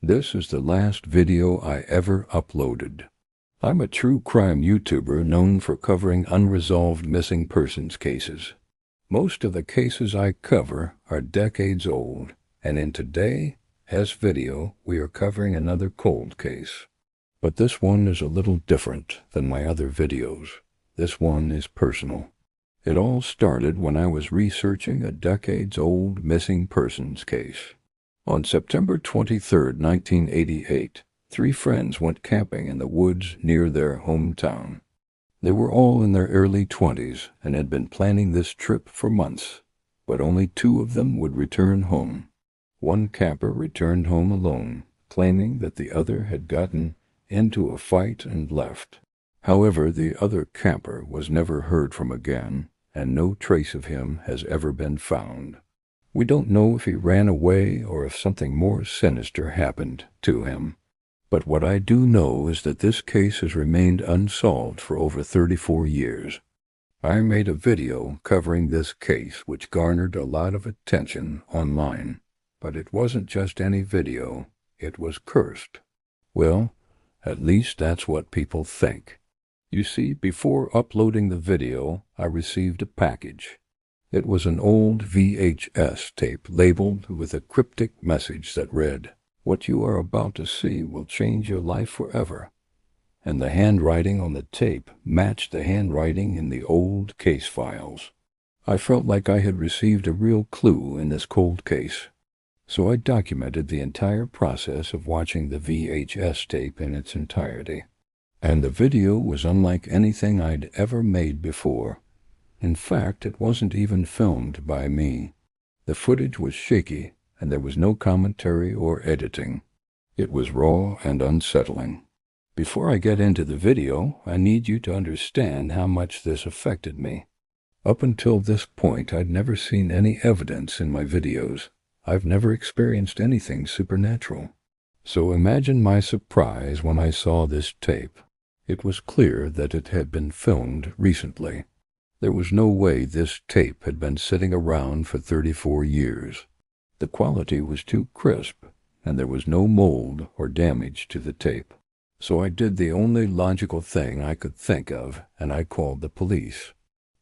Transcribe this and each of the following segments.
This is the last video I ever uploaded. I'm a true crime YouTuber known for covering unresolved missing persons cases. Most of the cases I cover are decades old, and in today's video we are covering another cold case. But this one is a little different than my other videos. This one is personal. It all started when I was researching a decades-old missing persons case. On September 23, 1988, 3 friends went camping in the woods near their hometown. They were all in their early 20s and had been planning this trip for months, but only 2 of them would return home. One camper returned home alone, claiming that the other had gotten into a fight and left. However, the other camper was never heard from again, and no trace of him has ever been found. We don't know if he ran away or if something more sinister happened to him. But what I do know is that this case has remained unsolved for over 34 years. I made a video covering this case which garnered a lot of attention online. But it wasn't just any video, it was cursed. Well, at least that's what people think. You see, before uploading the video, I received a package. It was an old VHS tape labeled with a cryptic message that read, "What you are about to see will change your life forever." And the handwriting on the tape matched the handwriting in the old case files. I felt like I had received a real clue in this cold case. So I documented the entire process of watching the VHS tape in its entirety. And the video was unlike anything I'd ever made before. In fact, it wasn't even filmed by me. The footage was shaky, and there was no commentary or editing. It was raw and unsettling. Before I get into the video, I need you to understand how much this affected me. Up until this point, I'd never seen any evidence in my videos. I've never experienced anything supernatural. So imagine my surprise when I saw this tape. It was clear that it had been filmed recently. There was no way this tape had been sitting around for 34 years. The quality was too crisp, and there was no mold or damage to the tape. So I did the only logical thing I could think of, and I called the police.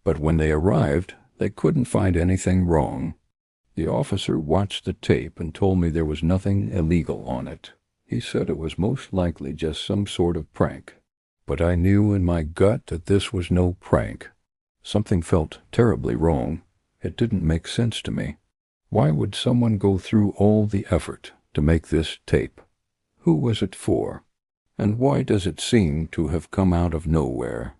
But when they arrived, they couldn't find anything wrong. The officer watched the tape and told me there was nothing illegal on it. He said it was most likely just some sort of prank. But I knew in my gut that this was no prank. Something felt terribly wrong. It didn't make sense to me. Why would someone go through all the effort to make this tape? Who was it for? And why does it seem to have come out of nowhere?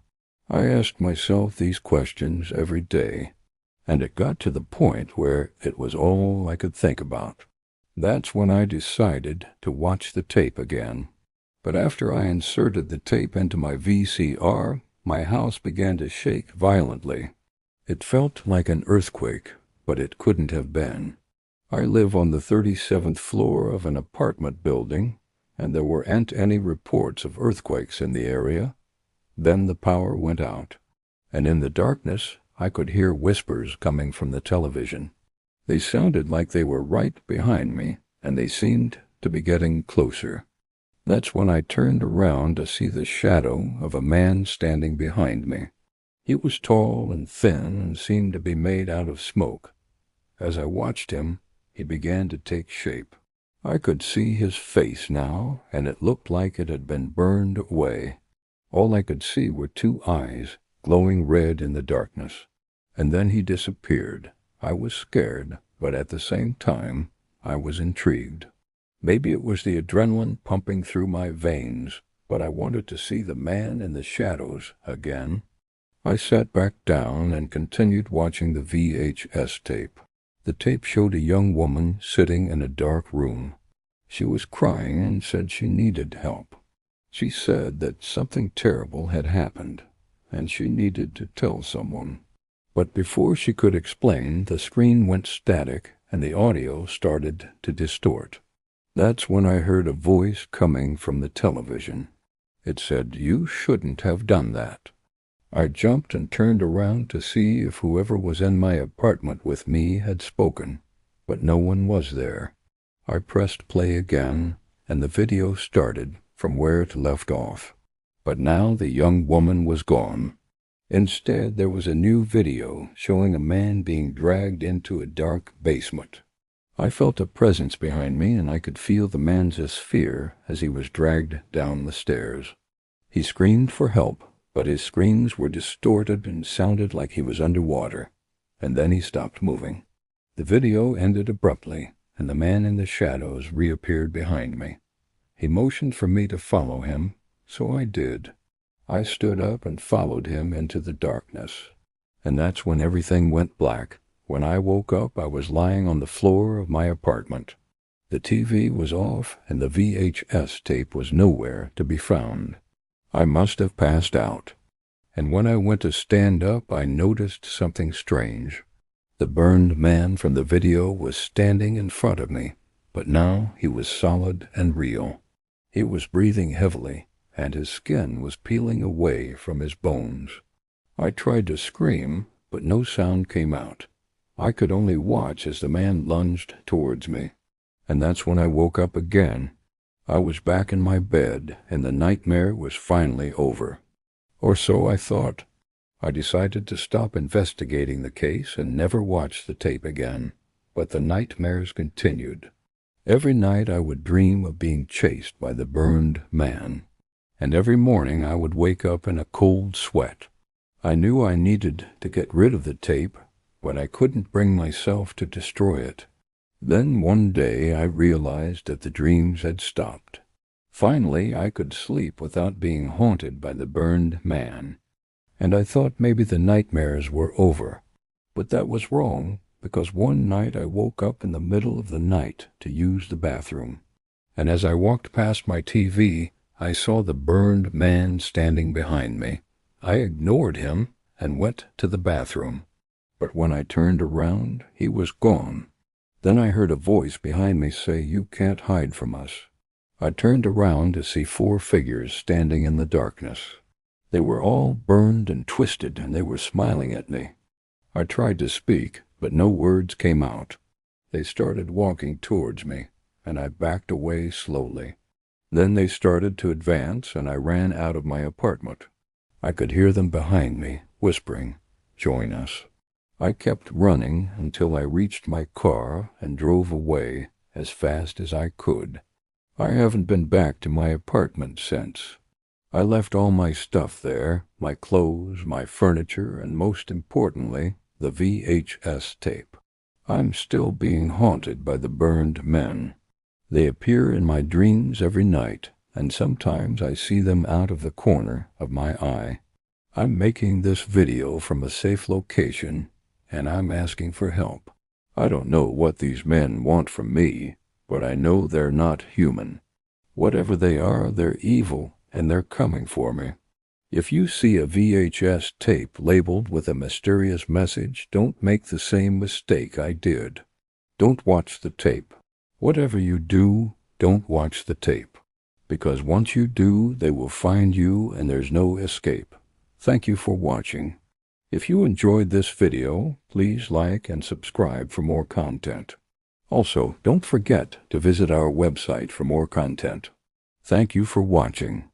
I asked myself these questions every day, and it got to the point where it was all I could think about. That's when I decided to watch the tape again. But after I inserted the tape into my VCR, my house began to shake violently. It felt like an earthquake, but it couldn't have been. I live on the 37th floor of an apartment building, and there weren't any reports of earthquakes in the area. Then the power went out, and in the darkness I could hear whispers coming from the television. They sounded like they were right behind me, and they seemed to be getting closer. That's when I turned around to see the shadow of a man standing behind me. He was tall and thin and seemed to be made out of smoke. As I watched him, he began to take shape. I could see his face now, and it looked like it had been burned away. All I could see were 2 eyes, glowing red in the darkness. And then he disappeared. I was scared, but at the same time, I was intrigued. Maybe it was the adrenaline pumping through my veins, but I wanted to see the man in the shadows again. I sat back down and continued watching the VHS tape. The tape showed a young woman sitting in a dark room. She was crying and said she needed help. She said that something terrible had happened, and she needed to tell someone. But before she could explain, the screen went static and the audio started to distort. That's when I heard a voice coming from the television. It said, "You shouldn't have done that." I jumped and turned around to see if whoever was in my apartment with me had spoken, but no one was there. I pressed play again, and the video started from where it left off. But now the young woman was gone. Instead, there was a new video showing a man being dragged into a dark basement. I felt a presence behind me, and I could feel the man's fear as he was dragged down the stairs. He screamed for help, but his screams were distorted and sounded like he was underwater, and then he stopped moving. The video ended abruptly, and the man in the shadows reappeared behind me. He motioned for me to follow him, so I did. I stood up and followed him into the darkness, and that's when everything went black. When I woke up, I was lying on the floor of my apartment. The TV was off, and the VHS tape was nowhere to be found. I must have passed out, and when I went to stand up, I noticed something strange. The burned man from the video was standing in front of me, but now he was solid and real. He was breathing heavily, and his skin was peeling away from his bones. I tried to scream, but no sound came out. I could only watch as the man lunged towards me, and that's when I woke up again. I was back in my bed, and the nightmare was finally over. Or so I thought. I decided to stop investigating the case and never watch the tape again, but the nightmares continued. Every night I would dream of being chased by the burned man, and every morning I would wake up in a cold sweat. I knew I needed to get rid of the tape, but I couldn't bring myself to destroy it. Then one day I realized that the dreams had stopped. Finally, I could sleep without being haunted by the burned man, and I thought maybe the nightmares were over. But that was wrong, because one night I woke up in the middle of the night to use the bathroom, and as I walked past my TV, I saw the burned man standing behind me. I ignored him and went to the bathroom, but when I turned around, he was gone. Then I heard a voice behind me say, "You can't hide from us." I turned around to see 4 figures standing in the darkness. They were all burned and twisted, and they were smiling at me. I tried to speak, but no words came out. They started walking towards me, and I backed away slowly. Then they started to advance, and I ran out of my apartment. I could hear them behind me, whispering, "Join us." I kept running until I reached my car and drove away as fast as I could. I haven't been back to my apartment since. I left all my stuff there, my clothes, my furniture, and most importantly, the VHS tape. I'm still being haunted by the burned men. They appear in my dreams every night, and sometimes I see them out of the corner of my eye. I'm making this video from a safe location, and I'm asking for help. I don't know what these men want from me, but I know they're not human. Whatever they are, they're evil, and they're coming for me. If you see a VHS tape labeled with a mysterious message, don't make the same mistake I did. Don't watch the tape. Whatever you do, don't watch the tape, because once you do, they will find you and there's no escape. Thank you for watching. If you enjoyed this video, please like and subscribe for more content. Also, don't forget to visit our website for more content. Thank you for watching.